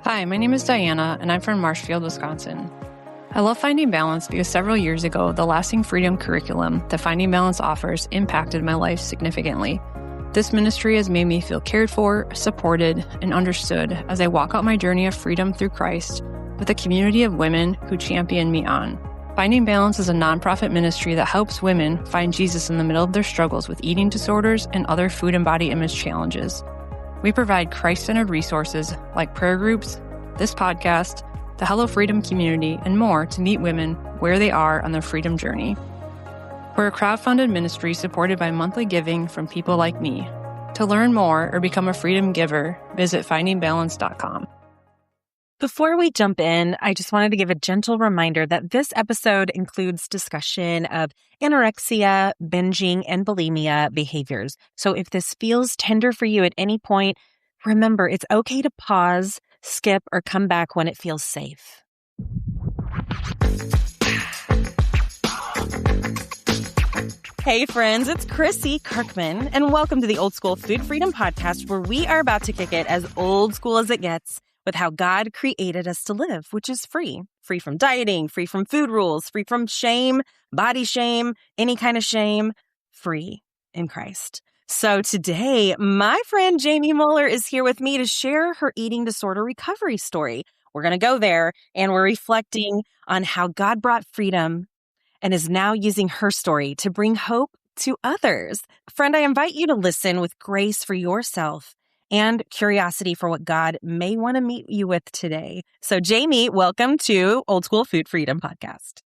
Hi, my name is Diana, and I'm from Marshfield, Wisconsin. I love Finding Balance because several years ago, the Lasting Freedom curriculum that Finding Balance offers impacted my life significantly. This ministry has made me feel cared for, supported, and understood as I walk out my journey of freedom through Christ with a community of women who champion me on. Finding Balance is a nonprofit ministry that helps women find Jesus in the middle of their struggles with eating disorders and other food and body image challenges. We provide Christ-centered resources like prayer groups, this podcast, the Hello Freedom community, and more to meet women where they are on their freedom journey. We're a crowdfunded ministry supported by monthly giving from people like me. To learn more or become a freedom giver, visit findingbalance.com. Before we jump in, I just wanted to give a gentle reminder that this episode includes discussion of anorexia, binging, and bulimia behaviors. So if this feels tender for you at any point, remember it's okay to pause, skip, or come back when it feels safe. Hey friends, it's Chrissy Kirkman, and welcome to the Old School Food Freedom Podcast, where we are about to kick it as old school as it gets with how God created us to live, which is free. Free from dieting, free from food rules, free from shame, body shame, any kind of shame, free in Christ. So today, my friend Jayme Muller is here with me to share her eating disorder recovery story. We're going to go there, and we're reflecting on how God brought freedom and is now using her story to bring hope to others. Friend, I invite you to listen with grace for yourself and curiosity for what God may want to meet you with today. So Jayme, welcome to Old School Food Freedom Podcast.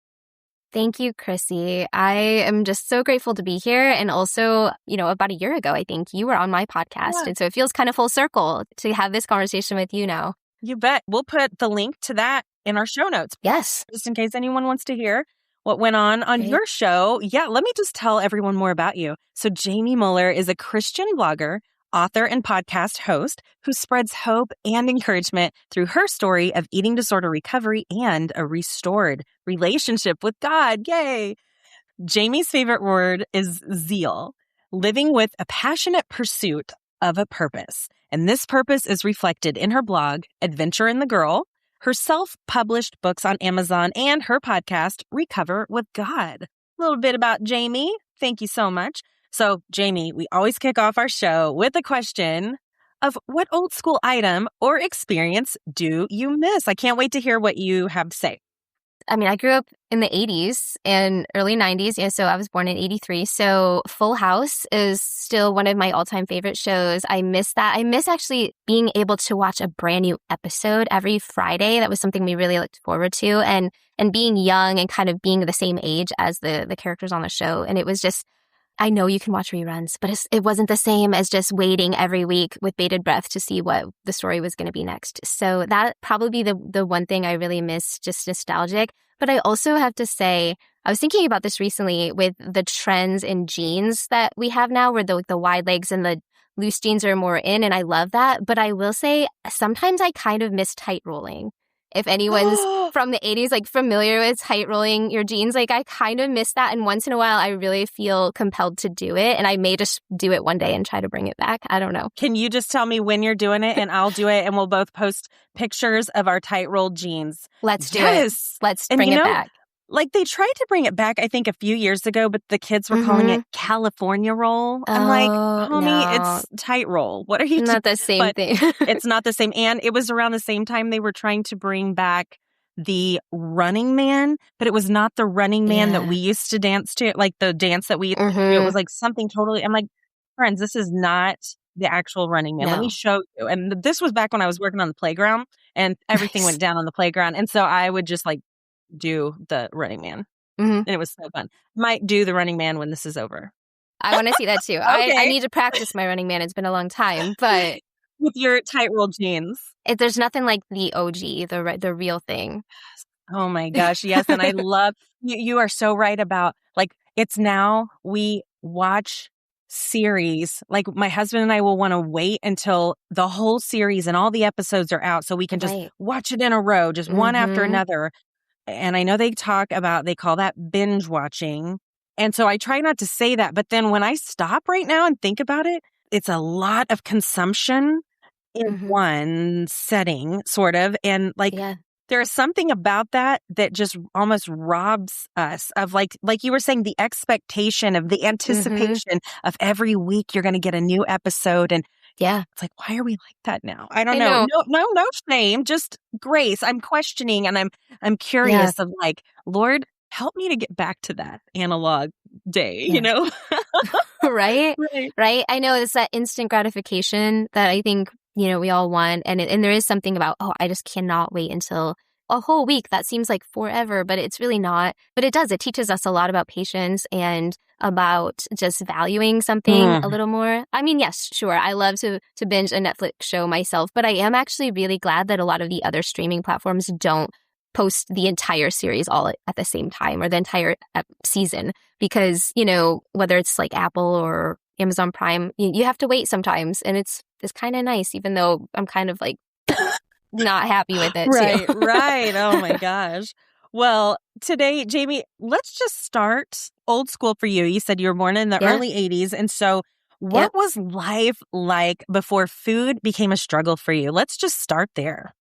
Thank you, Chrissy. I am just so grateful to be here. And also, about a year ago, I think you were on my podcast. Yeah. And so it feels kind of full circle to have this conversation with you now. You bet. We'll put the link to that in our show notes. Yes. Just in case anyone wants to hear what went on your show. Yeah, let me just tell everyone more about you. So Jayme Muller is a Christian blogger, author, and podcast host who spreads hope and encouragement through her story of eating disorder recovery and a restored relationship with God. Yay! Jayme's favorite word is zeal, living with a passionate pursuit of a purpose. And this purpose is reflected in her blog, Adventure in the Girl, her self-published books on Amazon, and her podcast, Recover with God. A little bit about Jayme. Thank you so much. So, Jayme, we always kick off our show with a question of what old school item or experience do you miss? I can't wait to hear what you have to say. I grew up in the 80s and early 90s. Yeah, so I was born in 83. So Full House is still one of my all-time favorite shows. I miss that. I miss actually being able to watch a brand new episode every Friday. That was something we really looked forward to. And being young and kind of being the same age as the characters on the show. And it was just, I know you can watch reruns, but it wasn't the same as just waiting every week with bated breath to see what the story was going to be next. So that probably be the one thing I really miss, just nostalgic. But I also have to say, I was thinking about this recently with the trends in jeans that we have now, where the wide legs and the loose jeans are more in, and I love that. But I will say, sometimes I kind of miss tight rolling. If anyone's from the 80s, familiar with tight rolling your jeans, I kind of miss that. And once in a while, I really feel compelled to do it. And I may just do it one day and try to bring it back. I don't know. Can you just tell me when you're doing it and I'll do it and we'll both post pictures of our tight rolled jeans? Let's do it. Let's bring it back. They tried to bring it back, I think, a few years ago, but the kids were calling it California roll. I'm like, homie, it's tight roll. What are you doing? Not the same thing. It's not the same. And it was around the same time they were trying to bring back the Running Man, but it was not the Running Man that we used to dance to, like the dance that we used to do. It was like something totally, I'm like, friends, this is not the actual Running Man. No. Let me show you. And this was back when I was working on the playground and everything went down on the playground. And so I would just do the Running Man. And it was so fun. Might do the Running Man when this is over. I want to see that too. Okay. I need to practice my Running Man. It's been a long time, but with your tight rolled jeans. There's nothing like the OG, the real thing. Oh my gosh, yes. And I love, you are so right about, it's now we watch series. My husband and I will want to wait until the whole series and all the episodes are out so we can just watch it in a row, just one after another. And I know they call that binge watching. And so I try not to say that. But then when I stop right now and think about it, it's a lot of consumption in Mm-hmm. one setting, sort of. And like, Yeah. there's something about that just almost robs us of like you were saying, the expectation of the Mm-hmm. anticipation of every week you're going to get a new episode. And Yeah. it's like, why are we like that now? I don't I know. know. No shame, just grace. I'm questioning and I'm Yeah. curious of like, Lord, help me to get back to that analog day, you Yeah. know? Right? Right. Right? I know it's that instant gratification that I think, we all want. And there is something about, oh, I just cannot wait until a whole week. That seems like forever, but it's really not. But it does. It teaches us a lot about patience and about just valuing something a little more. I mean, yes, sure. I love to binge a Netflix show myself, but I am actually really glad that a lot of the other streaming platforms don't post the entire series all at the same time or the entire season because, whether it's like Apple or Amazon Prime, you have to wait sometimes. And it's kind of nice, even though I'm kind of like not happy with it Right, too. right. Oh my gosh. Well, today, Jayme, let's just start old school for you. You said you were born in the Yeah. early 80s. And so what was life like before food became a struggle for you? Let's just start there.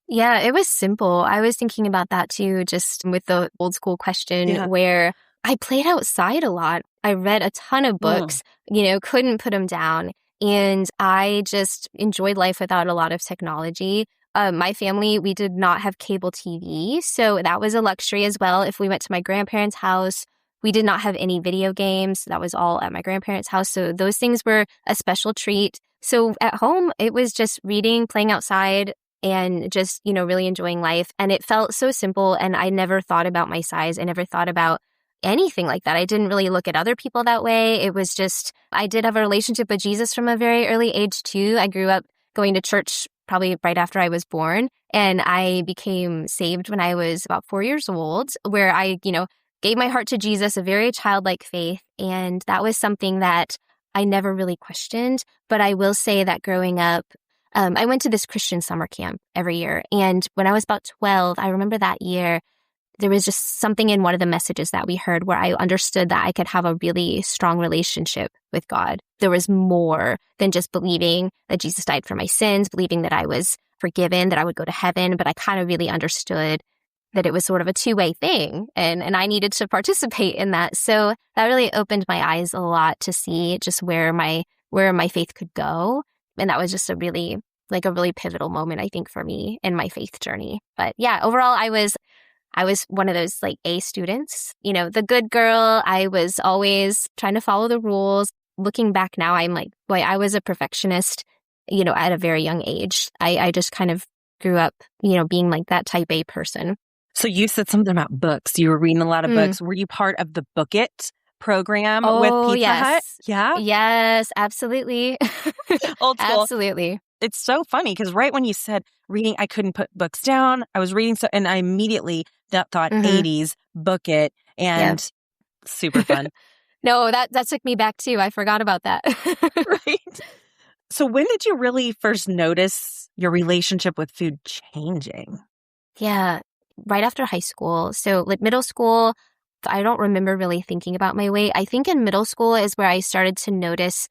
Yeah, it was simple. I was thinking about that too, just with the old school question where I played outside a lot. I read a ton of books, couldn't put them down. And I just enjoyed life without a lot of technology. My family, we did not have cable TV. So that was a luxury as well. If we went to my grandparents' house, we did not have any video games. That was all at my grandparents' house. So those things were a special treat. So at home, it was just reading, playing outside, and just, really enjoying life. And it felt so simple. And I never thought about my size. I never thought about anything like that. I didn't really look at other people that way. It was just, I did have a relationship with Jesus from a very early age too. I grew up going to church probably right after I was born. And I became saved when I was about 4 years old, where I, gave my heart to Jesus, a very childlike faith. And that was something that I never really questioned. But I will say that growing up, I went to this Christian summer camp every year. And when I was about 12, I remember that year, there was just something in one of the messages that we heard where I understood that I could have a really strong relationship with God. There was more than just believing that Jesus died for my sins, believing that I was forgiven, that I would go to heaven. But I kind of really understood that it was sort of a two-way thing. And I needed to participate in that. So that really opened my eyes a lot to see just where my faith could go. And that was just a really pivotal moment, I think, for me in my faith journey. But yeah, overall, I was one of those like A students, the good girl. I was always trying to follow the rules. Looking back now, I'm like, boy, I was a perfectionist, at a very young age. I just kind of grew up, being like that type A person. So you said something about books. You were reading a lot of books. Were you part of the Book It program with Pizza Hut? Yeah? Yes, absolutely. Old school. Absolutely. It's so funny because right when you said reading, I couldn't put books down. I was reading, and I immediately thought 80s, Book It, and super fun. No, that took me back too. I forgot about that. Right. So when did you really first notice your relationship with food changing? Yeah, right after high school. So like middle school, I don't remember really thinking about my weight. I think in middle school is where I started to notice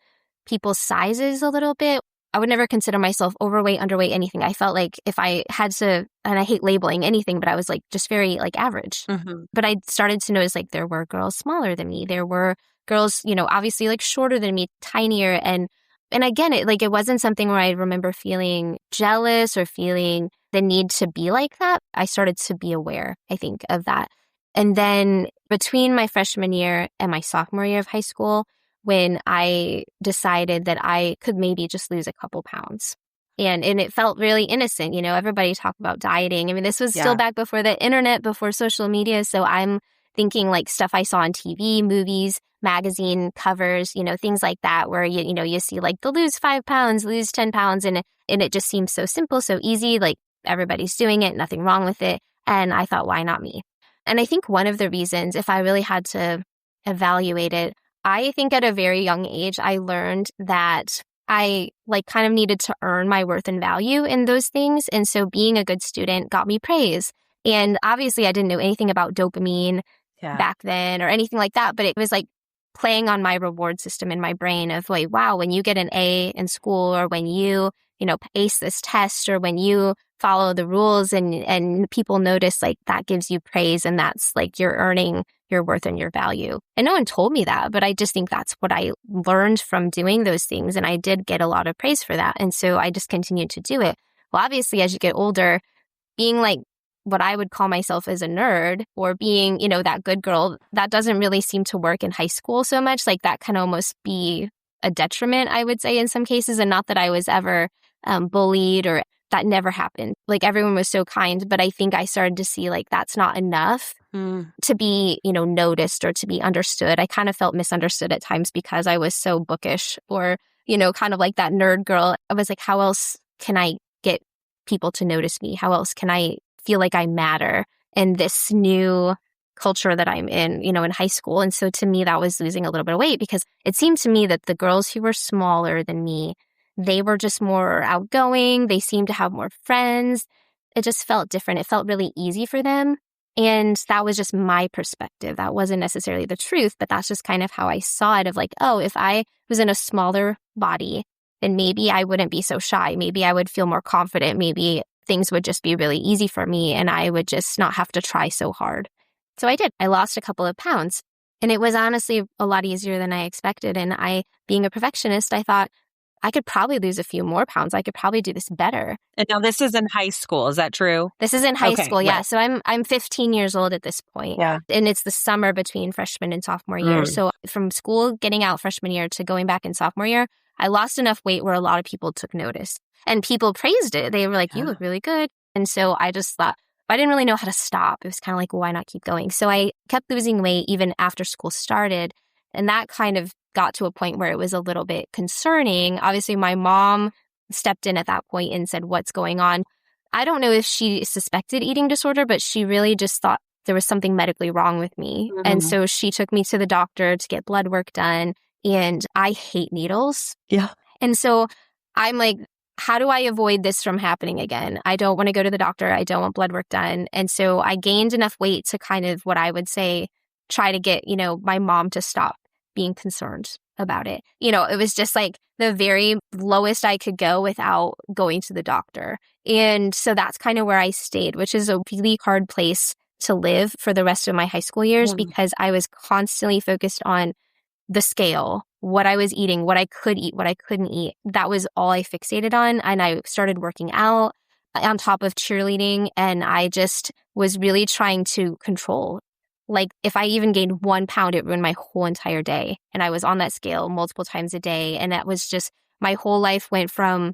people's sizes a little bit. I would never consider myself overweight, underweight, anything. I felt like if I had to, and I hate labeling anything, but I was like just very like average. But I started to notice like there were girls smaller than me. There were girls, obviously like shorter than me, tinier. And again, it wasn't something where I remember feeling jealous or feeling the need to be like that. I started to be aware, I think, of that. And then between my freshman year and my sophomore year of high school, when I decided that I could maybe just lose a couple pounds. And it felt really innocent. Everybody talked about dieting. I mean, this was still back before the internet, before social media. So I'm thinking like stuff I saw on TV, movies, magazine covers, things like that, where you see like the lose 5 pounds, lose 10 pounds. And it just seems so simple, so easy. Like everybody's doing it, nothing wrong with it. And I thought, why not me? And I think one of the reasons, if I really had to evaluate it, I think at a very young age, I learned that I kind of needed to earn my worth and value in those things. And so being a good student got me praise. And obviously I didn't know anything about dopamine back then or anything like that. But it was like playing on my reward system in my brain of like, wow, when you get an A in school, or when you ace this test, or when you follow the rules and people notice, like that gives you praise, and that's like you're earning your worth and your value. And no one told me that, but I just think that's what I learned from doing those things. And I did get a lot of praise for that. And so I just continued to do it. Well, obviously, as you get older, being like what I would call myself as a nerd, or being, that good girl, that doesn't really seem to work in high school so much. Like that can almost be a detriment, I would say, in some cases. And not that I was ever bullied, or that never happened. Like everyone was so kind, but I think I started to see like that's not enough to be, noticed or to be understood. I kind of felt misunderstood at times because I was so bookish, or, kind of like that nerd girl. I was like, how else can I get people to notice me? How else can I feel like I matter in this new culture that I'm in high school? And so to me, that was losing a little bit of weight, because it seemed to me that the girls who were smaller than me, they were just more outgoing. They seemed to have more friends. It just felt different. It felt really easy for them. And that was just my perspective. That wasn't necessarily the truth, but that's just kind of how I saw it, of like, oh, if I was in a smaller body, then maybe I wouldn't be so shy. Maybe I would feel more confident. Maybe things would just be really easy for me, and I would just not have to try so hard. So I did. I lost a couple of pounds, and it was honestly a lot easier than I expected. And being a perfectionist, I thought I could probably lose a few more pounds. I could probably do this better. And now this is in high school. Is that true? This is in high school. Yeah. Right. So I'm 15 years old at this point. Yeah. And it's the summer between freshman and sophomore year. So from school, getting out freshman year to going back in sophomore year, I lost enough weight where a lot of people took notice, and people praised it. They were like, you look really good. And so I just thought, I didn't really know how to stop. It was kind of like, well, why not keep going? So I kept losing weight even after school started. And that kind of got to a point where it was a little bit concerning. Obviously, my mom stepped in at that point and said, what's going on? I don't know if she suspected eating disorder, but she really just thought there was something medically wrong with me. And so she took me to the doctor to get blood work done. And I hate needles. Yeah. And so I'm like, how do I avoid this from happening again? I don't want to go to the doctor. I don't want blood work done. And so I gained enough weight to kind of, what I would say, try to get, my mom to stop being concerned about it. It was just like the very lowest I could go without going to the doctor. And so that's kind of where I stayed, which is a really hard place to live for the rest of my high school years, because I was constantly focused on the scale, what I was eating, what I could eat, what I couldn't eat. That was all I fixated on. And I started working out on top of cheerleading. And I just was really trying to control. Like if I even gained 1 pound, it ruined my whole entire day. And I was on that scale multiple times a day. And that was just, my whole life went from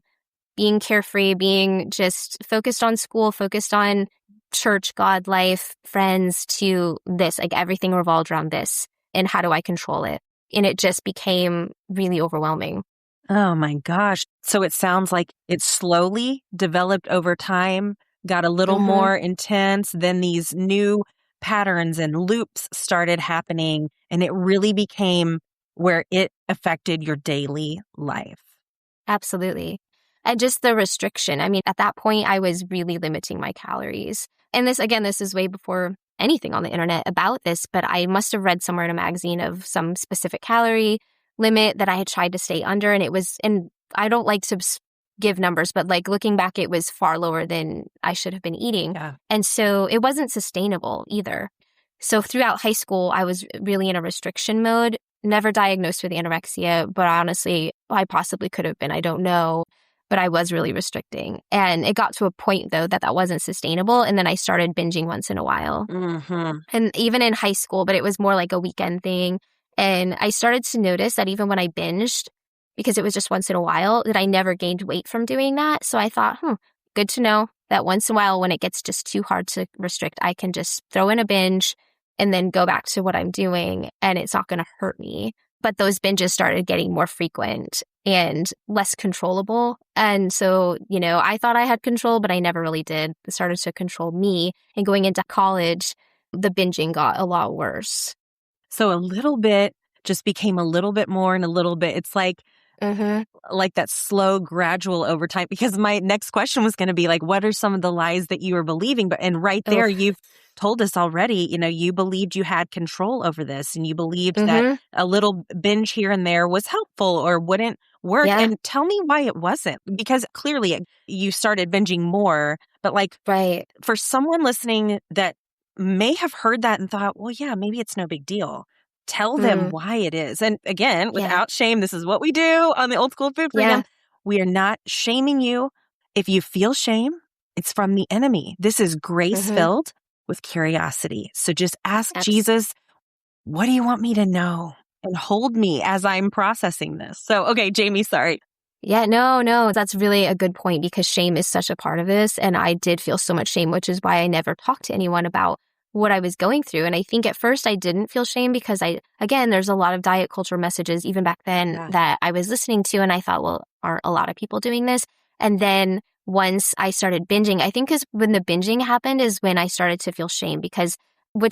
being carefree, being just focused on school, focused on church, God, life, friends, to this, like everything revolved around this. And how do I control it? And it just became really overwhelming. Oh my gosh. So it sounds like it slowly developed over time, got a little more intense. Then these new patterns and loops started happening, and it really became where it affected your daily life. Absolutely. And just the restriction. I mean, at that point, I was really limiting my calories. And this is way before anything on the internet about this, but I must have read somewhere in a magazine of some specific calorie limit that I had tried to stay under. And I don't like to give numbers, but like looking back, it was far lower than I should have been eating. Yeah. And so it wasn't sustainable either. So throughout high school, I was really in a restriction mode, never diagnosed with anorexia, but honestly, I possibly could have been. I don't know, but I was really restricting. And it got to a point, though, that wasn't sustainable. And then I started binging once in a while. And even in high school, but it was more like a weekend thing. And I started to notice that even when I binged, because it was just once in a while, that I never gained weight from doing that. So I thought, good to know that once in a while, when it gets just too hard to restrict, I can just throw in a binge and then go back to what I'm doing, and it's not going to hurt me. But those binges started getting more frequent and less controllable. And so, I thought I had control, but I never really did. It started to control me. And going into college, the binging got a lot worse. So a little bit just became a little bit more and a little bit. It's like like that slow, gradual overtime. Because my next question was going to be like, what are some of the lies that you were believing? And right there, you've told us already, you believed you had control over this, and you believed that a little binge here and there was helpful or wouldn't work. Yeah. And tell me why it wasn't, because clearly you started binging more, but like for someone listening that may have heard that and thought, well, yeah, maybe it's no big deal. Tell them why it is. And again, without shame, this is what we do on the Old School Food Freedom. We are not shaming you. If you feel shame, it's from the enemy. This is grace-filled with curiosity. So just ask Jesus, what do you want me to know? And hold me as I'm processing this. So, okay, Jayme, sorry. Yeah, no, that's really a good point, because shame is such a part of this. And I did feel so much shame, which is why I never talked to anyone about what I was going through. And I think at first I didn't feel shame because there's a lot of diet culture messages even back then that I was listening to. And I thought, well, aren't a lot of people doing this? And then once I started binging, I think is when the binging happened is when I started to feel shame, because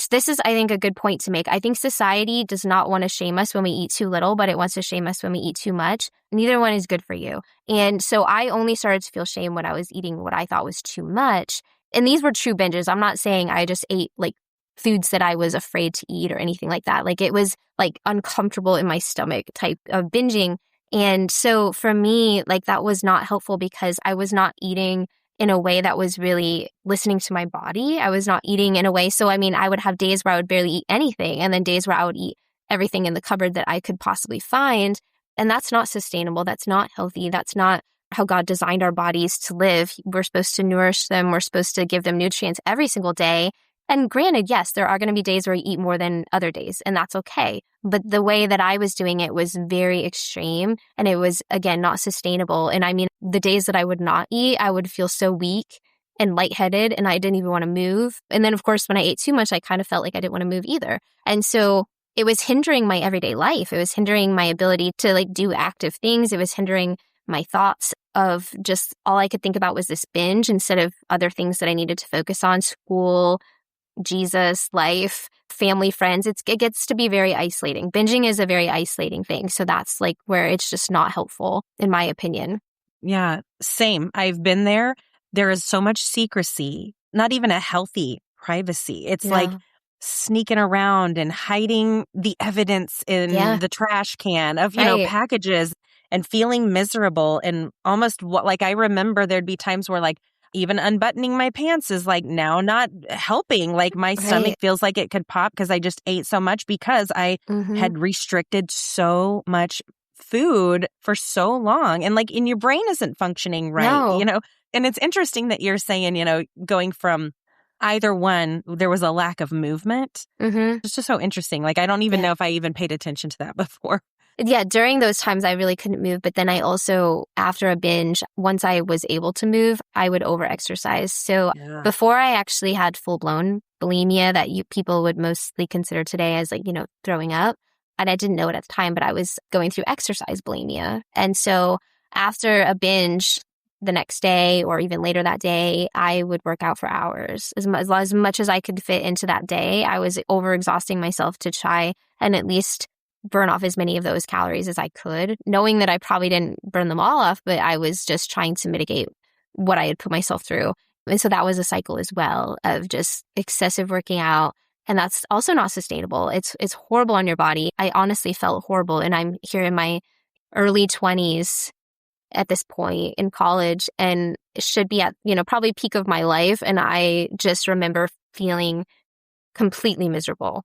this is, I think, a good point to make. I think society does not want to shame us when we eat too little, but it wants to shame us when we eat too much. Neither one is good for you. And so I only started to feel shame when I was eating what I thought was too much. And these were true binges. I'm not saying I just ate like foods that I was afraid to eat or anything like that. Like it was like uncomfortable in my stomach type of binging. And so for me, like that was not helpful because I was not eating in a way that was really listening to my body. I was not eating in a way. So, I mean, I would have days where I would barely eat anything, and then days where I would eat everything in the cupboard that I could possibly find. And that's not sustainable. That's not healthy. That's not how God designed our bodies to live. We're supposed to nourish them. We're supposed to give them nutrients every single day. And granted, yes, there are going to be days where you eat more than other days, and that's okay. But the way that I was doing it was very extreme, and it was, again, not sustainable. And I mean, the days that I would not eat, I would feel so weak and lightheaded, and I didn't even want to move. And then, of course, when I ate too much, I kind of felt like I didn't want to move either. And so it was hindering my everyday life. It was hindering my ability to like do active things. It was hindering my thoughts of just all I could think about was this binge instead of other things that I needed to focus on: school, Jesus, life, family, friends. It gets to be very isolating. Binging is a very isolating thing. So that's like where it's just not helpful, in my opinion. Yeah, same. I've been there. There is so much secrecy, not even a healthy privacy. It's like sneaking around and hiding the evidence in the trash can of, packages, and feeling miserable, and almost like I remember there'd be times where like even unbuttoning my pants is like now not helping. Like my stomach feels like it could pop because I just ate so much because I had restricted so much food for so long. And like, your brain isn't functioning right, And it's interesting that you're saying, going from either one, there was a lack of movement. It's just so interesting. Like, I don't even know if I even paid attention to that before. Yeah, during those times, I really couldn't move. But then I also, after a binge, once I was able to move, I would over-exercise. So before I actually had full-blown bulimia that people would mostly consider today as like, throwing up. And I didn't know it at the time, but I was going through exercise bulimia. And so after a binge the next day or even later that day, I would work out for hours. As much as I could fit into that day, I was over-exhausting myself to try and at least burn off as many of those calories as I could, knowing that I probably didn't burn them all off, but I was just trying to mitigate what I had put myself through. And so that was a cycle as well of just excessive working out. And that's also not sustainable. It's horrible on your body. I honestly felt horrible. And I'm here in my early 20s at this point in college, and should be at, probably peak of my life. And I just remember feeling completely miserable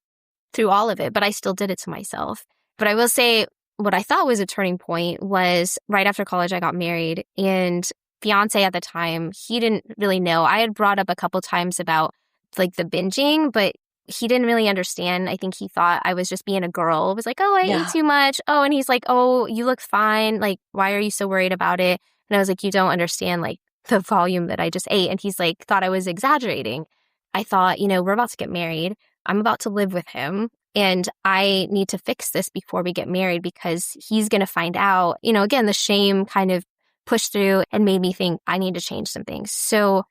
through all of it, but I still did it to myself. But I will say what I thought was a turning point was right after college, I got married, and fiance at the time, he didn't really know. I had brought up a couple times about like the binging, but he didn't really understand. I think he thought I was just being a girl. It was like, oh, I ate too much. Oh, and he's like, oh, you look fine. Like, why are you so worried about it? And I was like, you don't understand like the volume that I just ate. And he's like, thought I was exaggerating. I thought, we're about to get married. I'm about to live with him, and I need to fix this before we get married because he's going to find out. Again, the shame kind of pushed through and made me think I need to change some things. So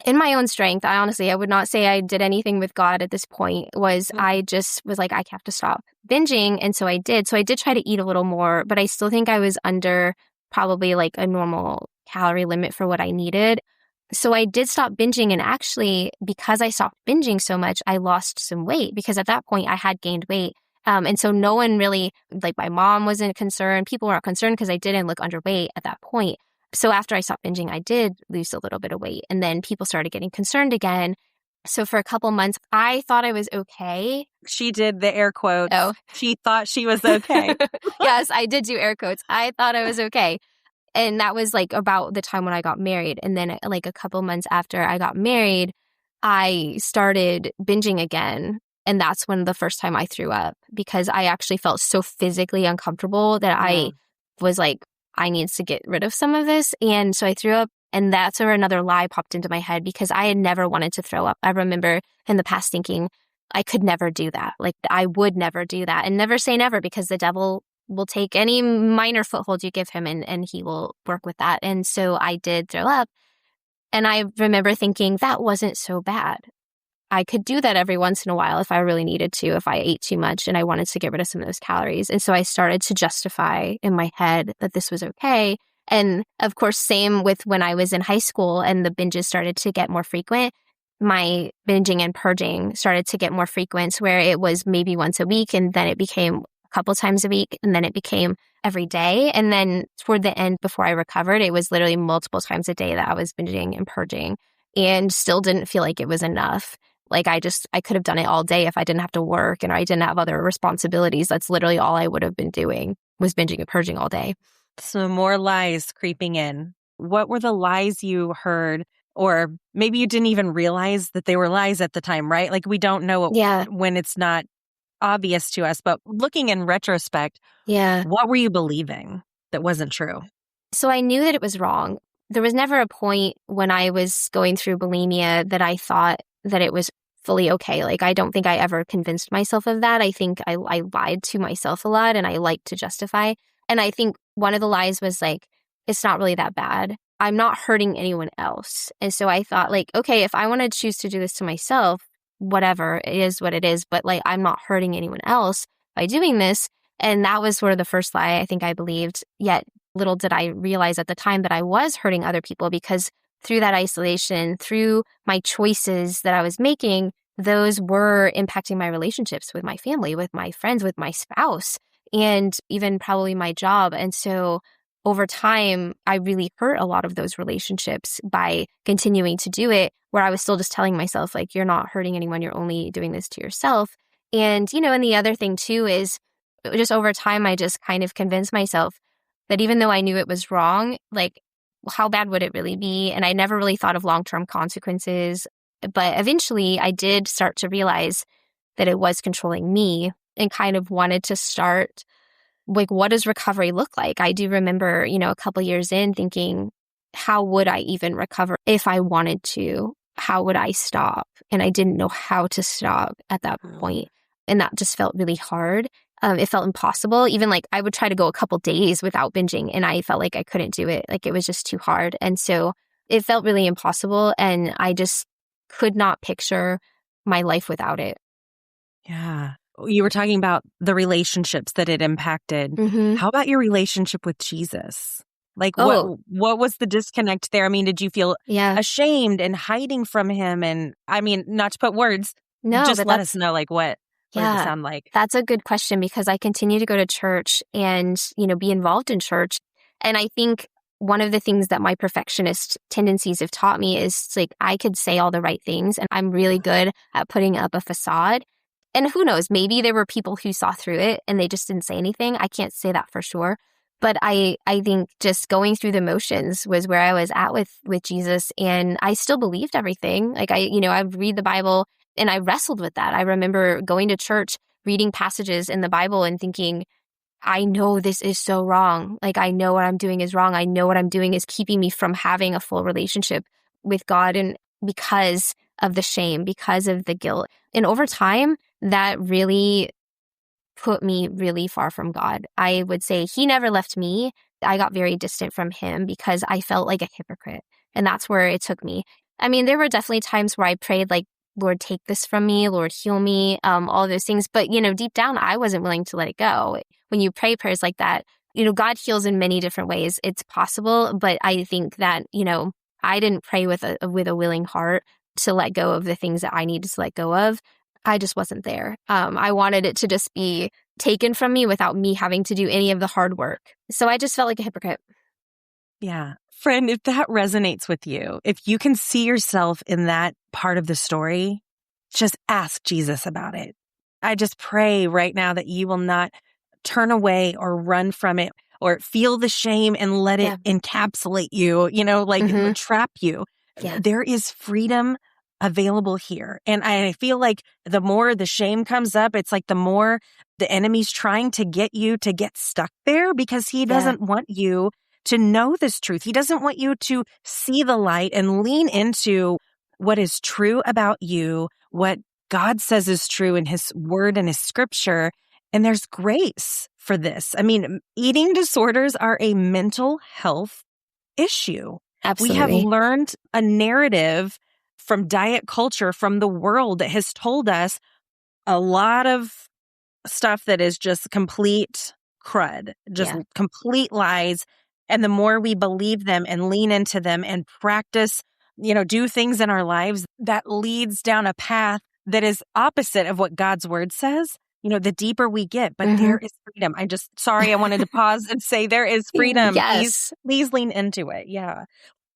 in my own strength, I would not say I did anything with God at this point. I just was like, I have to stop binging. And so I did. So I did try to eat a little more, but I still think I was under probably like a normal calorie limit for what I needed. So I did stop binging. And actually, because I stopped binging so much, I lost some weight because at that point I had gained weight. And so no one really, like my mom wasn't concerned. People weren't concerned because I didn't look underweight at that point. So after I stopped binging, I did lose a little bit of weight. And then people started getting concerned again. So for a couple months, I thought I was okay. She did the air quotes. Oh. She thought she was okay. Yes, I did do air quotes. I thought I was okay. And that was like about the time when I got married. And then like a couple months after I got married, I started binging again. And that's when the first time I threw up because I actually felt so physically uncomfortable that I was like, I need to get rid of some of this. And so I threw up. And that's where another lie popped into my head because I had never wanted to throw up. I remember in the past thinking I could never do that. Like I would never do that and never say never because the devil will take any minor foothold you give him and he will work with that. And so I did throw up. And I remember thinking that wasn't so bad. I could do that every once in a while if I really needed to, if I ate too much and I wanted to get rid of some of those calories. And so I started to justify in my head that this was okay. And of course, same with when I was in high school and the binges started to get more frequent. My binging and purging started to get more frequent where it was maybe once a week and then it became a couple times a week and then it became every day. And then toward the end, before I recovered, it was literally multiple times a day that I was binging and purging and still didn't feel like it was enough. Like I could have done it all day if I didn't have to work and I didn't have other responsibilities. That's literally all I would have been doing was binging and purging all day. So more lies creeping in. What were the lies you heard? Or maybe you didn't even realize that they were lies at the time, right? Like we don't know when it's not obvious to us. But looking in retrospect, what were you believing that wasn't true? So I knew that it was wrong. There was never a point when I was going through bulimia that I thought that it was fully okay. Like, I don't think I ever convinced myself of that. I think I lied to myself a lot and I like to justify. And I think one of the lies was like, it's not really that bad. I'm not hurting anyone else. And so I thought like, okay, if I want to choose to do this to myself, whatever, it is what it is. But like, I'm not hurting anyone else by doing this. And that was sort of the first lie I think I believed. Yet little did I realize at the time that I was hurting other people because through that isolation, through my choices that I was making, those were impacting my relationships with my family, with my friends, with my spouse, and even probably my job. And so over time, I really hurt a lot of those relationships by continuing to do it, where I was still just telling myself, like, you're not hurting anyone, you're only doing this to yourself. And, and the other thing too is just over time, I just kind of convinced myself that even though I knew it was wrong, like, how bad would it really be? And I never really thought of long-term consequences. But eventually I did start to realize that it was controlling me and kind of wanted to start, like, what does recovery look like? I do remember, a couple years in thinking, how would I even recover if I wanted to? How would I stop? And I didn't know how to stop at that point. And that just felt really hard. It felt impossible. Even like I would try to go a couple days without binging and I felt like I couldn't do it. Like it was just too hard. And so it felt really impossible. And I just could not picture my life without it. Yeah. You were talking about the relationships that it impacted. Mm-hmm. How about your relationship with Jesus? Like what was the disconnect there? I mean, did you feel ashamed and hiding from him? And I mean, not to put words, just let us know like what does it sound like? That's a good question because I continue to go to church and, be involved in church. And I think one of the things that my perfectionist tendencies have taught me is like I could say all the right things and I'm really good at putting up a facade. And who knows, maybe there were people who saw through it and they just didn't say anything. I can't say that for sure. But I think just going through the motions was where I was at with Jesus. And I still believed everything. Like I read the Bible and I wrestled with that. I remember going to church, reading passages in the Bible and thinking, I know this is so wrong. Like, I know what I'm doing is wrong. I know what I'm doing is keeping me from having a full relationship with God. And because of the shame, because of the guilt. And over time, that really put me really far from God. I would say he never left me. I got very distant from him because I felt like a hypocrite. And that's where it took me. I mean, there were definitely times where I prayed like, Lord, take this from me, Lord, heal me, all those things. But, deep down, I wasn't willing to let it go. When you pray prayers like that, God heals in many different ways. It's possible, but I think that, I didn't pray with a willing heart to let go of the things that I needed to let go of. I just wasn't there. I wanted it to just be taken from me without me having to do any of the hard work. So I just felt like a hypocrite. Yeah. Friend, if that resonates with you, if you can see yourself in that part of the story, just ask Jesus about it. I just pray right now that you will not turn away or run from it or feel the shame and let it encapsulate you, trap you. Yeah. There is freedom available here. And I feel like the more the shame comes up, it's like the more the enemy's trying to get you to get stuck there because he doesn't want you to know this truth. He doesn't want you to see the light and lean into what is true about you, what God says is true in his word and his scripture. And there's grace for this. I mean, eating disorders are a mental health issue. Absolutely. We have learned a narrative from diet culture, from the world that has told us a lot of stuff that is just complete crud, just complete lies. And the more we believe them and lean into them and practice, do things in our lives, that leads down a path that is opposite of what God's word says. The deeper we get, but there is freedom. I wanted to pause and say there is freedom. Yes. Please lean into it. Yeah.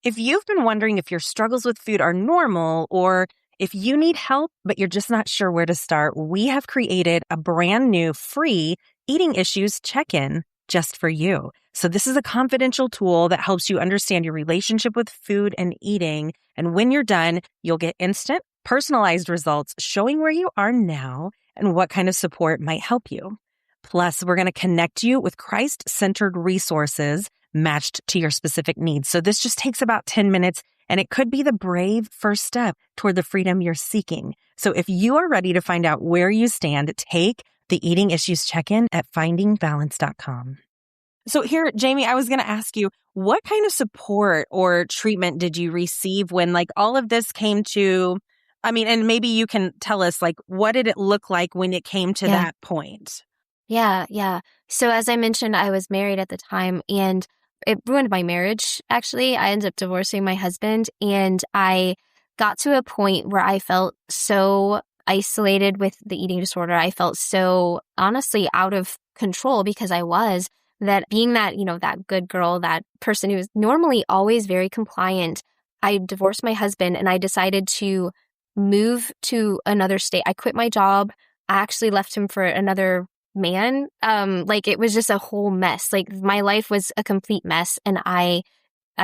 If you've been wondering if your struggles with food are normal or if you need help, but you're just not sure where to start, we have created a brand new free eating issues check-in just for you. So this is a confidential tool that helps you understand your relationship with food and eating. And when you're done, you'll get instant, personalized results showing where you are now and what kind of support might help you. Plus, we're going to connect you with Christ-centered resources matched to your specific needs. So this just takes about 10 minutes, and it could be the brave first step toward the freedom you're seeking. So if you are ready to find out where you stand, take the Eating Issues Check-in at FINDINGbalance.com. So here, Jayme, I was going to ask you, what kind of support or treatment did you receive when all of this came to, and maybe you can tell us, what did it look like when it came to that point? Yeah. So as I mentioned, I was married at the time and it ruined my marriage, actually. I ended up divorcing my husband and I got to a point where I felt so isolated with the eating disorder. I felt so honestly out of control because I was that being that, that good girl, that person who is normally always very compliant. I divorced my husband and I decided to move to another state. I quit my job. I actually left him for another man. It was just a whole mess. My life was a complete mess and I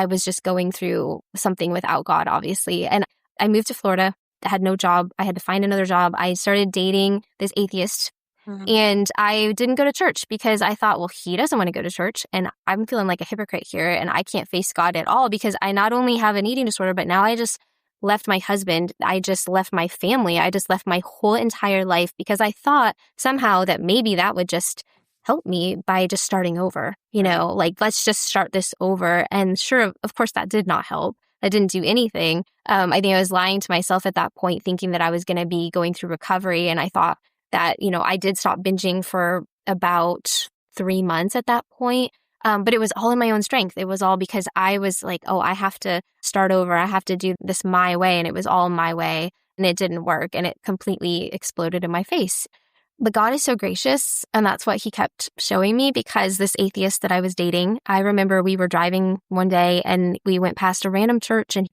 was just going through something without God, obviously. And I moved to Florida. I had no job. I had to find another job. I started dating this atheist and I didn't go to church because I thought, well, he doesn't want to go to church and I'm feeling like a hypocrite here and I can't face God at all because I not only have an eating disorder, but now I just left my husband. I just left my family. I just left my whole entire life because I thought somehow that maybe that would just help me by just starting over, let's just start this over. And sure, of course, that did not help. That didn't do anything. I think I was lying to myself at that point, thinking that I was going to be going through recovery. And I thought that, I did stop binging for about 3 months at that point. But it was all in my own strength. It was all because I was like, oh, I have to start over. I have to do this my way. And it was all my way. And it didn't work. And it completely exploded in my face. But God is so gracious. And that's what he kept showing me because this atheist that I was dating, I remember we were driving one day and we went past a random church and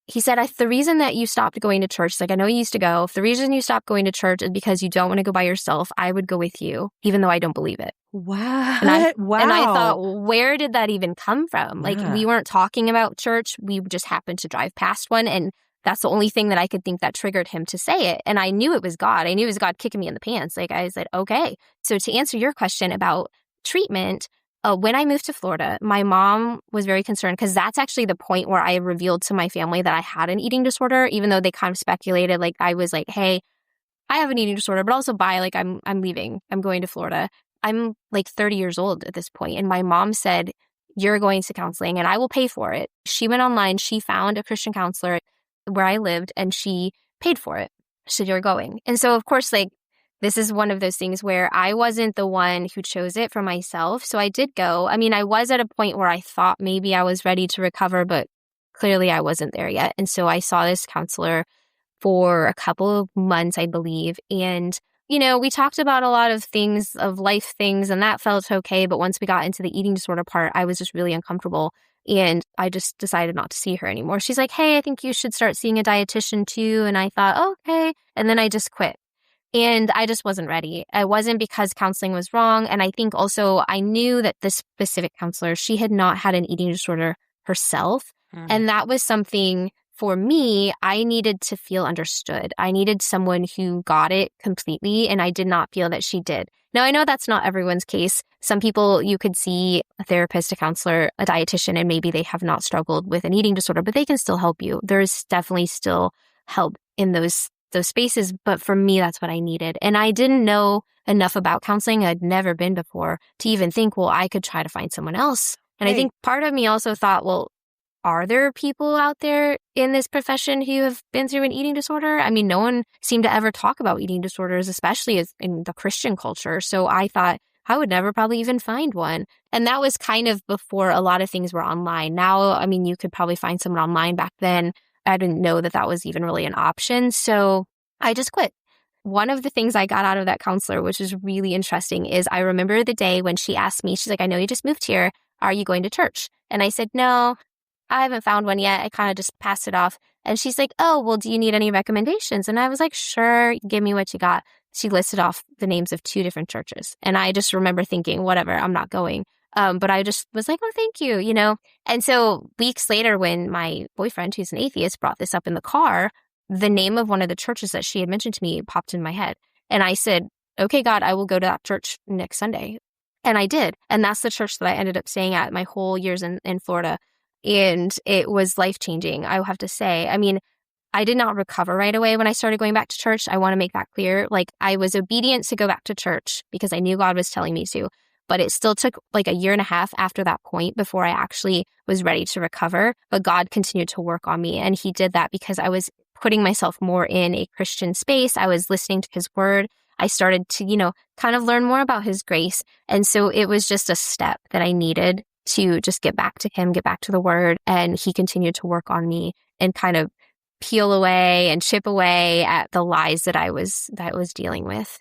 he said, the reason that you stopped going to church, I know you used to go. If the reason you stopped going to church is because you don't want to go by yourself, I would go with you, even though I don't believe it. Wow. And I Wow. thought, where did that even come from? We weren't talking about church. We just happened to drive past one. And that's the only thing that I could think that triggered him to say it. And I knew it was God. I knew it was God kicking me in the pants. I said, okay. So to answer your question about treatment, when I moved to Florida, my mom was very concerned because that's actually the point where I revealed to my family that I had an eating disorder, even though they kind of speculated. I was like, hey, I have an eating disorder, but also bye, I'm leaving. I'm going to Florida. I'm 30 years old at this point. And my mom said, you're going to counseling and I will pay for it. She went online, she found a Christian counselor where I lived and she paid for it. She said, you're going. And so, of course, like, this is one of those things where I wasn't the one who chose it for myself. So I did go. I mean, I was at a point where I thought maybe I was ready to recover, but clearly I wasn't there yet. And so I saw this counselor for a couple of months, I believe. And, we talked about a lot of things, of life things, and that felt okay. But once we got into the eating disorder part, I was just really uncomfortable. And I just decided not to see her anymore. She's like, hey, I think you should start seeing a dietitian too. And I thought, okay. And then I just quit. And I just wasn't ready. It wasn't because counseling was wrong. And I think also I knew that this specific counselor, she had not had an eating disorder herself. And that was something for me, I needed to feel understood. I needed someone who got it completely, and I did not feel that she did. Now, I know that's not everyone's case. Some people, you could see a therapist, a counselor, a dietitian, and maybe they have not struggled with an eating disorder, but they can still help you. There's definitely still help in those spaces. But for me, that's what I needed. And I didn't know enough about counseling. I'd never been before to even think, well, I could try to find someone else. And I think part of me also thought, well, are there people out there in this profession who have been through an eating disorder? I mean, no one seemed to ever talk about eating disorders, especially as in the Christian culture. So I thought I would never probably even find one. And that was kind of before a lot of things were online. Now, I mean, you could probably find someone online. Back then, I didn't know that was even really an option. So I just quit. One of the things I got out of that counselor, which is really interesting, is I remember the day when she asked me, she's like, I know you just moved here. Are you going to church? And I said, no. I haven't found one yet. I kind of just passed it off. And she's like, oh, well, do you need any recommendations? And I was like, sure, give me what you got. She listed off the names of 2 different churches. And I just remember thinking, whatever, I'm not going. But I just was like, oh, thank you, And so weeks later, when my boyfriend, who's an atheist, brought this up in the car, the name of one of the churches that she had mentioned to me popped in my head. And I said, okay, God, I will go to that church next Sunday. And I did. And that's the church that I ended up staying at my whole years in Florida. And it was life-changing, I have to say. I mean, I did not recover right away when I started going back to church. I want to make that clear. Like, I was obedient to go back to church because I knew God was telling me to. But it still took like a year and a half after that point before I actually was ready to recover. But God continued to work on me. And he did that because I was putting myself more in a Christian space. I was listening to his word. I started to, kind of learn more about his grace. And so it was just a step that I needed to just get back to him, get back to the word. And he continued to work on me and kind of peel away and chip away at the lies that I was dealing with.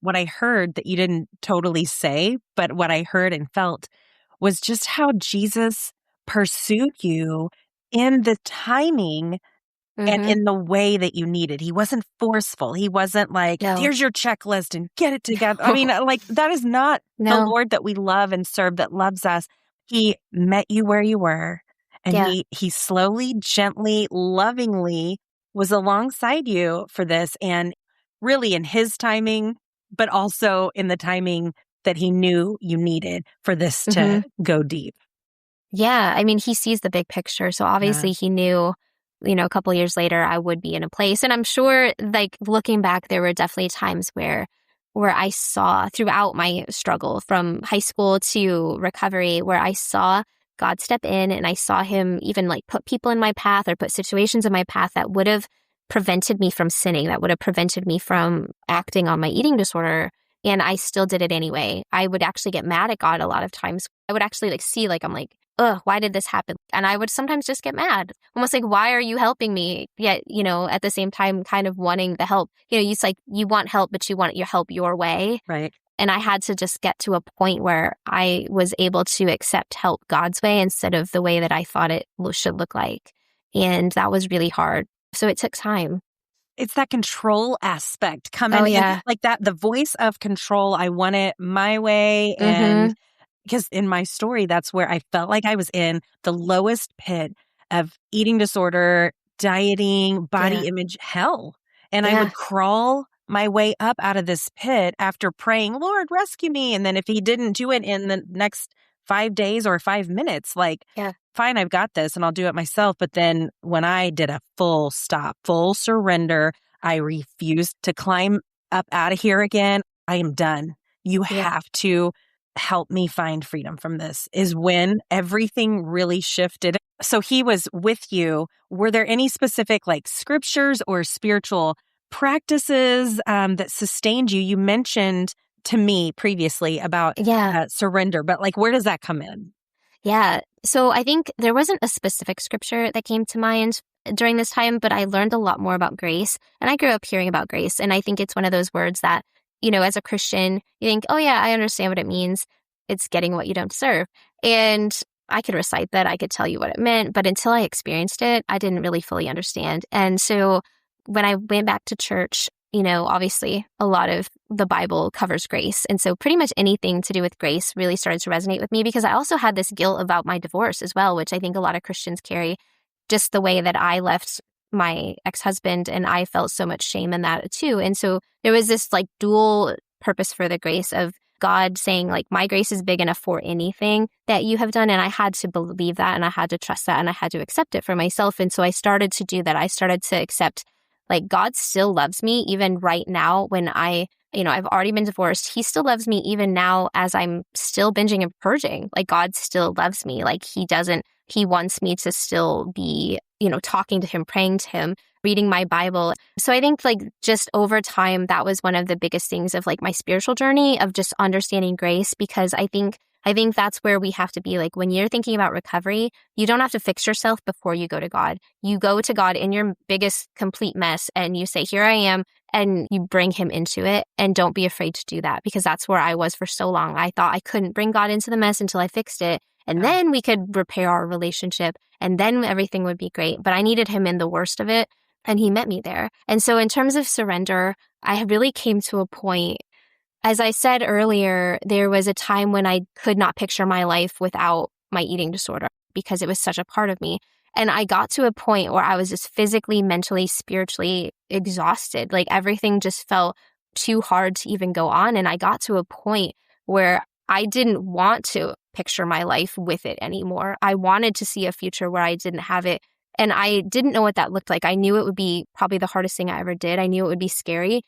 What I heard that you didn't totally say, but what I heard and felt was just how Jesus pursued you in the timing and in the way that you needed. He wasn't forceful. He wasn't like, here's your checklist and get it together. I mean, like, that is not the Lord that we love and serve, that loves us. He met you where you were, and he slowly, gently, lovingly was alongside you for this, and really in his timing, but also in the timing that he knew you needed for this to go deep. Yeah. I mean, he sees the big picture. So obviously he knew, a couple of years later, I would be in a place. And I'm sure, like, looking back, there were definitely times where I saw throughout my struggle from high school to recovery, where I saw God step in and I saw him even like put people in my path or put situations in my path that would have prevented me from sinning, that would have prevented me from acting on my eating disorder. And I still did it anyway. I would actually get mad at God a lot of times. I would actually see, I'm like, ugh, why did this happen? And I would sometimes just get mad, almost like, why are you helping me? Yet, at the same time, kind of wanting the help. It's like you want help, but you want your help your way. Right. And I had to just get to a point where I was able to accept help God's way instead of the way that I thought it should look like. And that was really hard. So it took time. It's that control aspect coming in, like that, the voice of control. I want it my way. And because in my story, that's where I felt like I was in the lowest pit of eating disorder, dieting, body image hell. And I would crawl my way up out of this pit after praying, Lord, rescue me. And then if he didn't do it in the next 5 days or 5 minutes, fine, I've got this and I'll do it myself. But then when I did a full stop, full surrender, I refused to climb up out of here again. I am done. You have to help me find freedom from this is when everything really shifted. So he was with you. Were there any specific like scriptures or spiritual practices that sustained you? You mentioned to me previously about surrender, but like, where does that come in? Yeah. So I think there wasn't a specific scripture that came to mind during this time, but I learned a lot more about grace. And I grew up hearing about grace. And I think it's one of those words that, as a Christian, you think, oh yeah, I understand what it means. It's getting what you don't deserve. And I could recite that. I could tell you what it meant. But until I experienced it, I didn't really fully understand. And so when I went back to church, obviously a lot of the Bible covers grace. And so pretty much anything to do with grace really started to resonate with me because I also had this guilt about my divorce as well, which I think a lot of Christians carry, just the way that I left my ex-husband and I felt so much shame in that too. And so there was this like dual purpose for the grace of God saying like, my grace is big enough for anything that you have done. And I had to believe that and I had to trust that and I had to accept it for myself. And so I started to do that. I started to accept like God still loves me even right now when I've already been divorced. He still loves me even now as I'm still binging and purging. Like God still loves me. Like he wants me to still be, talking to him, praying to him, reading my Bible. So I think like just over time, that was one of the biggest things of like my spiritual journey of just understanding grace, because I think that's where we have to be. Like when you're thinking about recovery, you don't have to fix yourself before you go to God. You go to God in your biggest complete mess and you say, here I am, and you bring him into it. And don't be afraid to do that, because that's where I was for so long. I thought I couldn't bring God into the mess until I fixed it. And then we could repair our relationship and then everything would be great. But I needed him in the worst of it. And he met me there. And so in terms of surrender, I really came to a point. As I said earlier, there was a time when I could not picture my life without my eating disorder because it was such a part of me. And I got to a point where I was just physically, mentally, spiritually exhausted. Like everything just felt too hard to even go on. And I got to a point where I didn't want to picture my life with it anymore. I wanted to see a future where I didn't have it. And I didn't know what that looked like. I knew it would be probably the hardest thing I ever did. I knew it would be scary.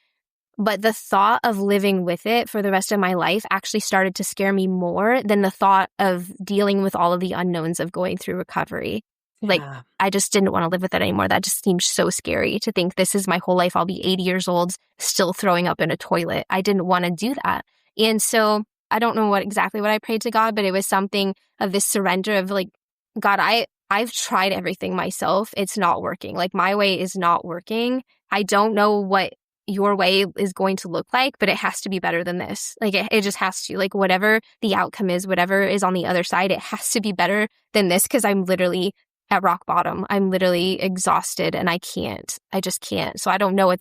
But the thought of living with it for the rest of my life actually started to scare me more than the thought of dealing with all of the unknowns of going through recovery. Like, I just didn't want to live with it anymore. That just seemed so scary to think this is my whole life. I'll be 80 years old, still throwing up in a toilet. I didn't want to do that. And so I don't know exactly what I prayed to God, but it was something of this surrender of like, God, I've tried everything myself. It's not working. Like my way is not working. I don't know what your way is going to look like, but it has to be better than this. Like it just has to, like whatever the outcome is, whatever is on the other side, it has to be better than this, because I'm literally at rock bottom. I'm literally exhausted and I just can't. So I don't know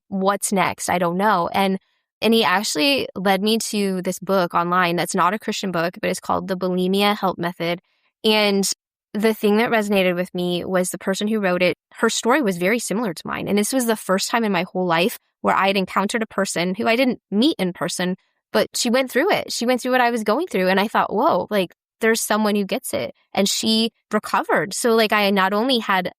what's next. I don't know. And he actually led me to this book online that's not a Christian book, but it's called The Bulimia Help Method. And the thing that resonated with me was the person who wrote it, her story was very similar to mine. And this was the first time in my whole life where I had encountered a person who I didn't meet in person, but she went through it. She went through what I was going through. And I thought, whoa, like there's someone who gets it. And she recovered. So like I not only had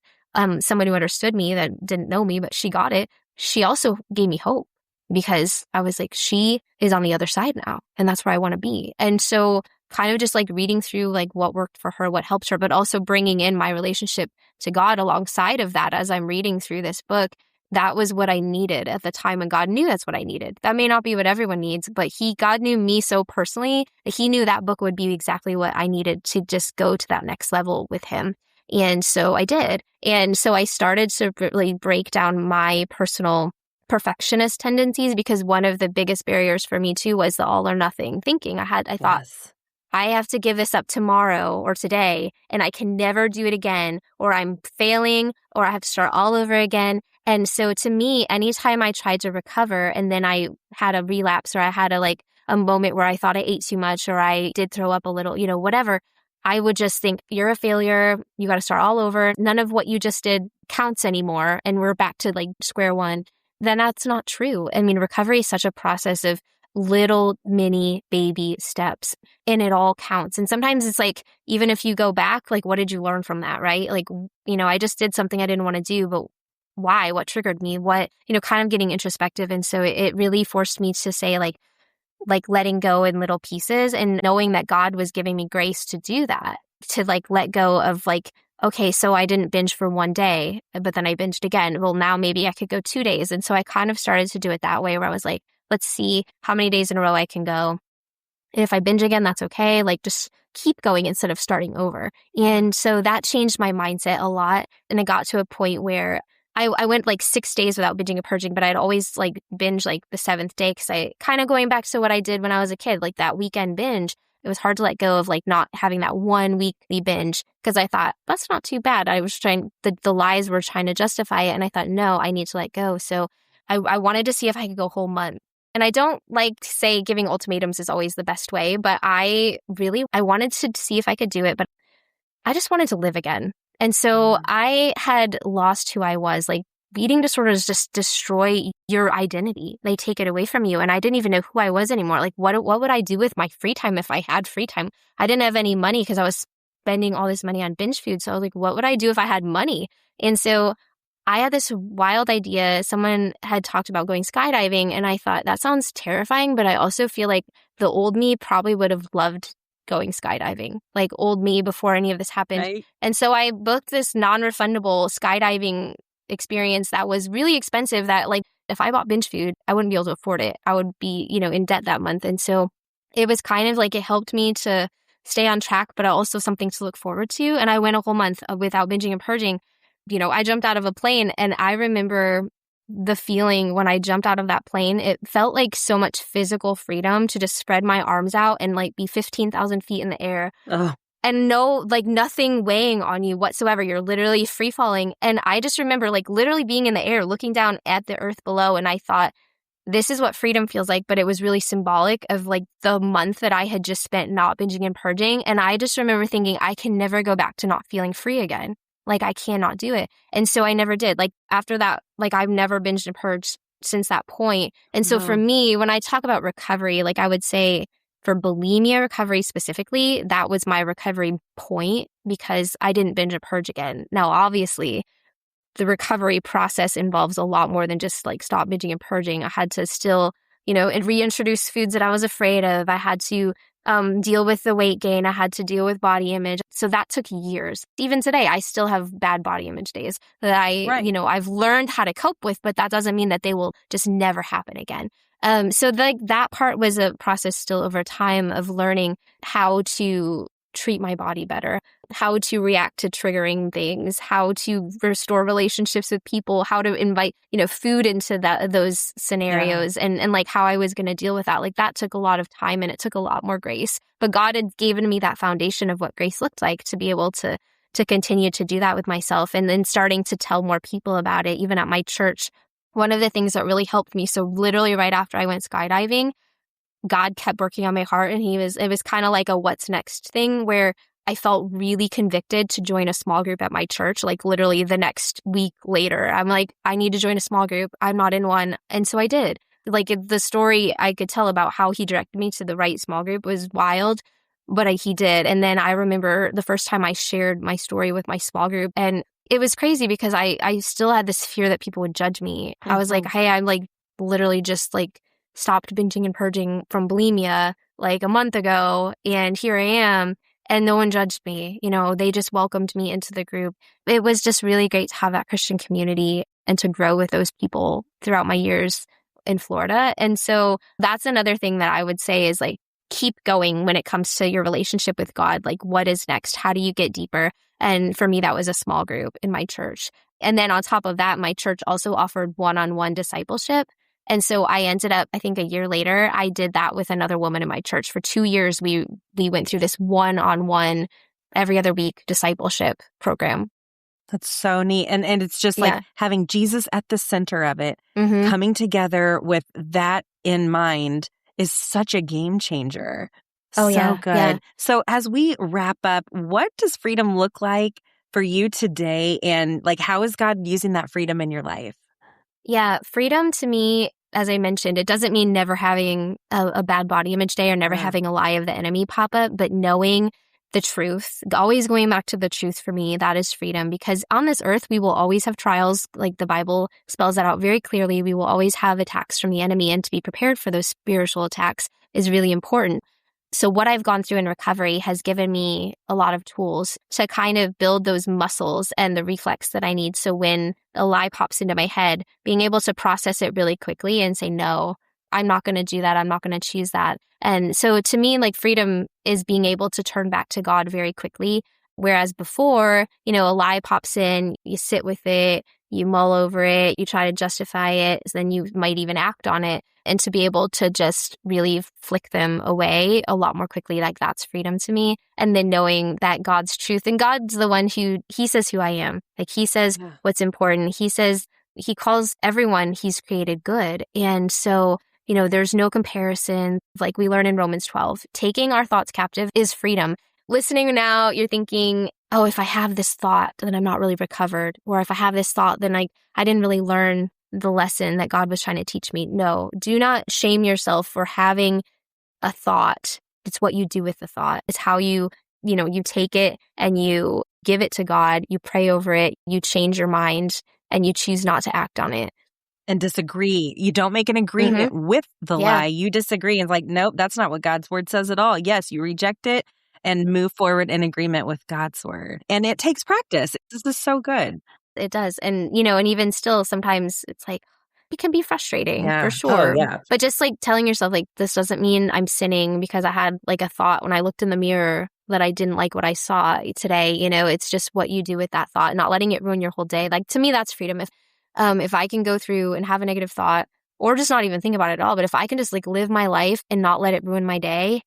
someone who understood me that didn't know me, but she got it. She also gave me hope, because I was like, she is on the other side now. And that's where I want to be. And so kind of just like reading through like what worked for her, what helped her, but also bringing in my relationship to God alongside of that as I'm reading through this book. That was what I needed at the time, and God knew that's what I needed. That may not be what everyone needs, but God knew me so personally that he knew that book would be exactly what I needed to just go to that next level with him. And so I did. And so I started to really break down my personal perfectionist tendencies, because one of the biggest barriers for me too was the all or nothing thinking. I thought, I have to give this up tomorrow or today, and I can never do it again, or I'm failing, or I have to start all over again. And so to me, anytime I tried to recover and then I had a relapse, or I had a moment where I thought I ate too much, or I did throw up a little, whatever, I would just think, you're a failure. You got to start all over. None of what you just did counts anymore. And we're back to like square one. Then that's not true. I mean, recovery is such a process of little mini baby steps, and it all counts. And sometimes it's like, even if you go back, like, what did you learn from that? Right? Like, I just did something I didn't want to do, but why? What triggered me? What, kind of getting introspective. And so it really forced me to say, like, like letting go in little pieces and knowing that God was giving me grace to do that, to like let go of like, okay, so I didn't binge for one day, but then I binged again. Well, now maybe I could go 2 days. And so I kind of started to do it that way where I was like, let's see how many days in a row I can go. And if I binge again, that's okay. Like just keep going instead of starting over. And so that changed my mindset a lot. And it got to a point where I went like 6 days without binging and purging, but I'd always like binge like the 7th day because I kind of going back to what I did when I was a kid, like that weekend binge. It was hard to let go of like not having that one weekly binge because I thought that's not too bad. I was trying, the lies were trying to justify it. And I thought, no, I need to let go. So I wanted to see if I could go a whole month. And I don't like to say giving ultimatums is always the best way, but I wanted to see if I could do it, but I just wanted to live again. And so I had lost who I was. Like eating disorders just destroy your identity. They take it away from you. And I didn't even know who I was anymore. Like what would I do with my free time if I had free time? I didn't have any money because I was spending all this money on binge food. So I was like, what would I do if I had money? And so I had this wild idea. Someone had talked about going skydiving, and I thought that sounds terrifying, but I also feel like the old me probably would have loved going skydiving, like old me before any of this happened. Right. And so I booked this non-refundable skydiving experience that was really expensive that like if I bought binge food, I wouldn't be able to afford it. I would be, in debt that month. And so it was kind of like it helped me to stay on track, but also something to look forward to. And I went a whole month without binging and purging. I jumped out of a plane and I remember the feeling when I jumped out of that plane. It felt like so much physical freedom to just spread my arms out and like be 15,000 feet in the air. Ugh. And no, like nothing weighing on you whatsoever. You're literally free falling. And I just remember like literally being in the air, looking down at the earth below. And I thought, this is what freedom feels like. But it was really symbolic of like the month that I had just spent not binging and purging. And I just remember thinking, I can never go back to not feeling free again. Like I cannot do it. And so I never did. Like after that, like I've never binged and purged since that point. And so for me, when I talk about recovery, like I would say for bulimia recovery specifically, that was my recovery point because I didn't binge and purge again. Now, obviously, the recovery process involves a lot more than just like stop binging and purging. I had to still, and reintroduce foods that I was afraid of. I had to deal with the weight gain. I had to deal with body image. So that took years. Even today, I still have bad body image days that I've learned how to cope with, but that doesn't mean that they will just never happen again. So that part was a process still over time of learning how to treat my body better, how to react to triggering things, how to restore relationships with people, how to invite, food into those scenarios and like how I was going to deal with that. Like that took a lot of time and it took a lot more grace. But God had given me that foundation of what grace looked like to be able to continue to do that with myself and then starting to tell more people about it, even at my church. One of the things that really helped me, so literally right after I went skydiving, God kept working on my heart and it was kind of like a what's next thing where I felt really convicted to join a small group at my church, like literally the next week later. I'm like, I need to join a small group. I'm not in one. And so I did. Like the story I could tell about how he directed me to the right small group was wild, but he did. And then I remember the first time I shared my story with my small group and it was crazy because I still had this fear that people would judge me. Mm-hmm. I was like, hey, I'm like literally just like stopped binging and purging from bulimia like a month ago and here I am and no one judged me. They just welcomed me into the group. It was just really great to have that Christian community and to grow with those people throughout my years in Florida. And so that's another thing that I would say is like keep going when it comes to your relationship with God. Like what is next? How do you get deeper? And for me, that was a small group in my church. And then on top of that, my church also offered one-on-one discipleship. And so I ended up, I think a year later, I did that with another woman in my church. For 2 years, we went through this one-on-one, every other week discipleship program. That's so neat. And it's just like having Jesus at the center of it, coming together with that in mind is such a game changer. Oh, so good. Yeah. So as we wrap up, what does freedom look like for you today? And like, how is God using that freedom in your life? Yeah, freedom to me, as I mentioned, it doesn't mean never having a bad body image day or never having a lie of the enemy pop up, but knowing the truth, always going back to the truth for me, that is freedom. Because on this earth, we will always have trials. Like the Bible spells that out very clearly. We will always have attacks from the enemy, and to be prepared for those spiritual attacks is really important. So what I've gone through in recovery has given me a lot of tools to kind of build those muscles and the reflex that I need. So when a lie pops into my head, being able to process it really quickly and say, no, I'm not going to do that. I'm not going to choose that. And so to me, like freedom is being able to turn back to God very quickly. Whereas before, a lie pops in, you sit with it, you mull over it, you try to justify it, then you might even act on it. And to be able to just really flick them away a lot more quickly, like that's freedom to me. And then knowing that God's truth, and God's the one he says who I am. Like he says what's important. He says he calls everyone he's created good. And so, there's no comparison. Like we learn in Romans 12, taking our thoughts captive is freedom. Listening now, you're thinking, oh, if I have this thought, then I'm not really recovered. Or if I have this thought, then I didn't really learn the lesson that God was trying to teach me. No, do not shame yourself for having a thought. It's what you do with the thought. It's how you take it and you give it to God. You pray over it. You change your mind and you choose not to act on it. And disagree. You don't make an agreement with the lie. You disagree and it's like, nope, that's not what God's word says at all. Yes, you reject it and move forward in agreement with God's word. And it takes practice. This is so good. It does. And, and even still, sometimes it's like, it can be frustrating for sure. Oh, yeah. But just like telling yourself, like, this doesn't mean I'm sinning because I had like a thought when I looked in the mirror that I didn't like what I saw today. It's just what you do with that thought, not letting it ruin your whole day. Like to me, that's freedom. If I can go through and have a negative thought or just not even think about it at all, but if I can just like live my life and not let it ruin my day,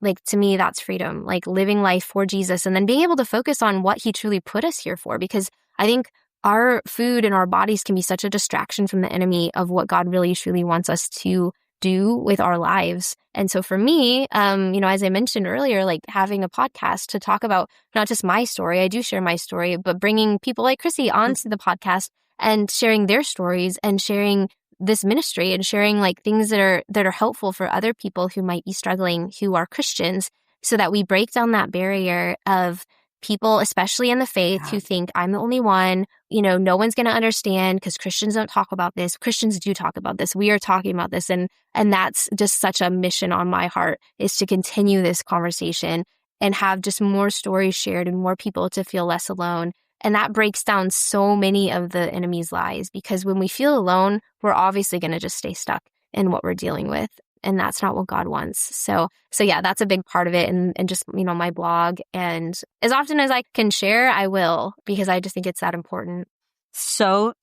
like to me, that's freedom, like living life for Jesus and then being able to focus on what he truly put us here for. Because I think our food and our bodies can be such a distraction from the enemy of what God really truly wants us to do with our lives. And so for me, as I mentioned earlier, like having a podcast to talk about not just my story, I do share my story, but bringing people like Chrissy onto the podcast and sharing their stories and sharing this ministry and sharing like things that are helpful for other people who might be struggling, who are Christians, so that we break down that barrier of people, especially in the faith, who think I'm the only one, no one's going to understand because Christians don't talk about this. Christians do talk about this. We are talking about this. And that's just such a mission on my heart, is to continue this conversation and have just more stories shared and more people to feel less alone. And that breaks down so many of the enemy's lies, because when we feel alone, we're obviously going to just stay stuck in what we're dealing with. And that's not what God wants. So yeah, that's a big part of it. And just, my blog. And as often as I can share, I will, because I just think it's that important. So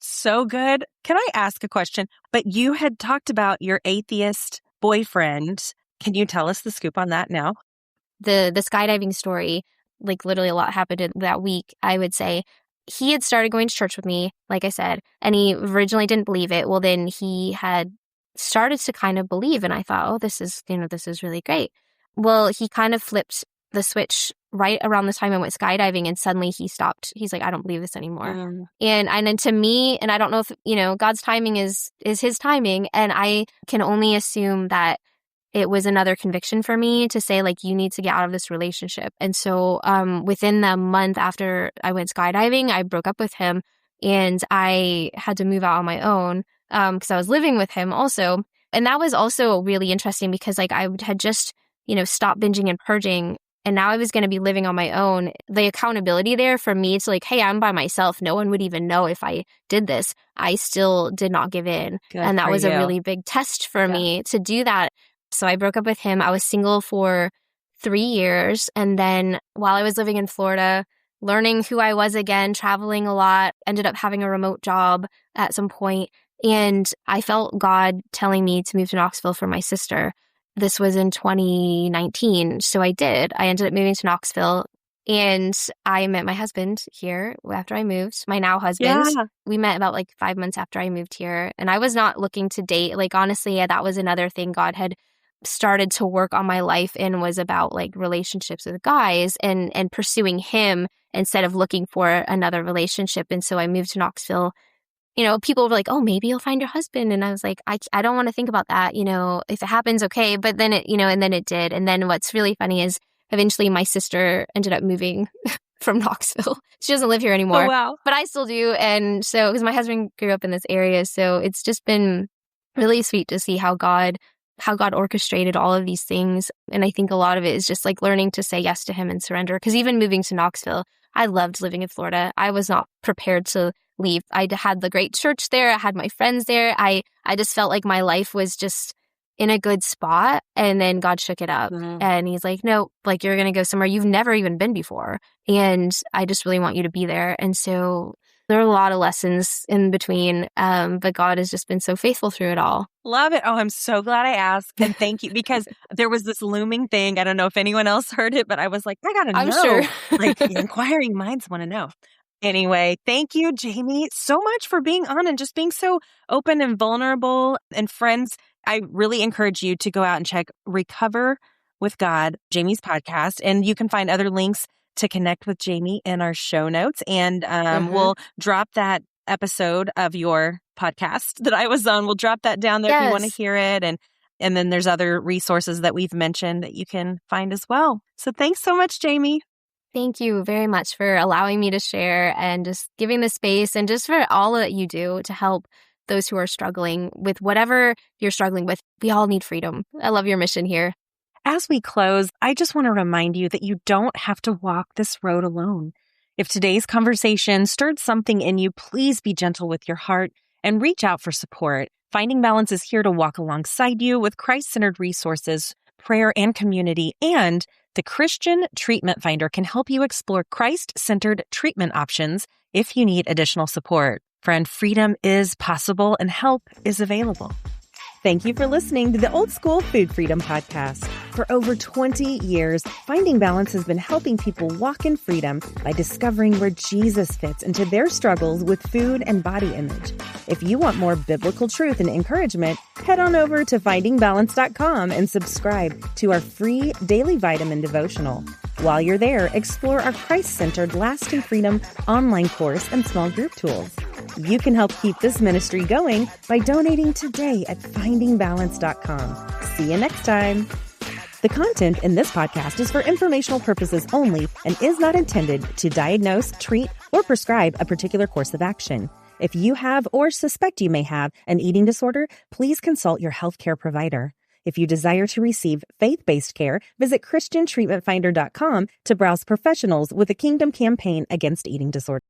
good. Can I ask a question? But you had talked about your atheist boyfriend. Can you tell us the scoop on that now? The skydiving story, like literally a lot happened in that week, I would say. He had started going to church with me, like I said, and he originally didn't believe it. Well, then he had started to kind of believe, and I thought, oh, this is really great. Well, he kind of flipped the switch right around the time I went skydiving, and suddenly he stopped. He's like, I don't believe this anymore. And then to me, and I don't know if, God's timing is his timing, and I can only assume that it was another conviction for me to say, like, you need to get out of this relationship. And so within the month after I went skydiving, I broke up with him, and I had to move out on my own because I was living with him also. And that was also really interesting because like I had just, stopped binging and purging, and now I was going to be living on my own. The accountability there for me to like, hey, I'm by myself. No one would even know if I did this. I still did not give in. And that was a really big test for me to do that. So I broke up with him. I was single for 3 years. And then while I was living in Florida, learning who I was again, traveling a lot, ended up having a remote job at some point. And I felt God telling me to move to Knoxville for my sister. This was in 2019. So I did. I ended up moving to Knoxville, and I met my husband here after I moved, my now husband. Yeah. We met about like 5 months after I moved here. And I was not looking to date. Like, honestly, that was another thing God had started to work on my life in, was about like relationships with guys and pursuing him instead of looking for another relationship. And so I moved to Knoxville. People were like, oh, maybe you'll find your husband. And I was like, I don't want to think about that. If it happens, okay. But then it, and then it did. And then what's really funny is eventually my sister ended up moving from Knoxville. She doesn't live here anymore. Oh, wow. But I still do. And so, because my husband grew up in this area, so it's just been really sweet to see how God orchestrated all of these things. And I think a lot of it is just like learning to say yes to him and surrender. Because even moving to Knoxville, I loved living in Florida. I was not prepared to leave. I had the great church there. I had my friends there. I just felt like my life was just in a good spot. And then God shook it up. And he's like, no, like you're going to go somewhere you've never even been before. And I just really want you to be there. And so there are a lot of lessons in between. But God has just been so faithful through it all. Love it. Oh, I'm so glad I asked. And thank you, because there was this looming thing. I don't know if anyone else heard it, but I was like, I got to know. I'm sure. Like, inquiring minds want to know. Anyway, thank you, Jayme, so much for being on and just being so open and vulnerable. And friends, I really encourage you to go out and check Recover with God, Jayme's podcast. And you can find other links to connect with Jayme in our show notes. And we'll drop that episode of your podcast that I was on. We'll drop that down there if you want to hear it. And then there's other resources that we've mentioned that you can find as well. So thanks so much, Jayme. Thank you very much for allowing me to share and just giving the space and just for all that you do to help those who are struggling with whatever you're struggling with. We all need freedom. I love your mission here. As we close, I just want to remind you that you don't have to walk this road alone. If today's conversation stirred something in you, please be gentle with your heart and reach out for support. Finding Balance is here to walk alongside you with Christ-centered resources, prayer, and community. And the Christian Treatment Finder can help you explore Christ-centered treatment options if you need additional support. Friend, freedom is possible and help is available. Thank you for listening to the Old School Food Freedom Podcast. For over 20 years, Finding Balance has been helping people walk in freedom by discovering where Jesus fits into their struggles with food and body image. If you want more biblical truth and encouragement, head on over to FINDINGbalance.com and subscribe to our free daily vitamin devotional. While you're there, explore our Christ-centered Lasting Freedom online course and small group tools. You can help keep this ministry going by donating today at FINDINGbalance.com. See you next time. The content in this podcast is for informational purposes only and is not intended to diagnose, treat, or prescribe a particular course of action. If you have or suspect you may have an eating disorder, please consult your healthcare provider. If you desire to receive faith-based care, visit ChristianTreatmentFinder.com to browse professionals with a Kingdom campaign against eating disorders.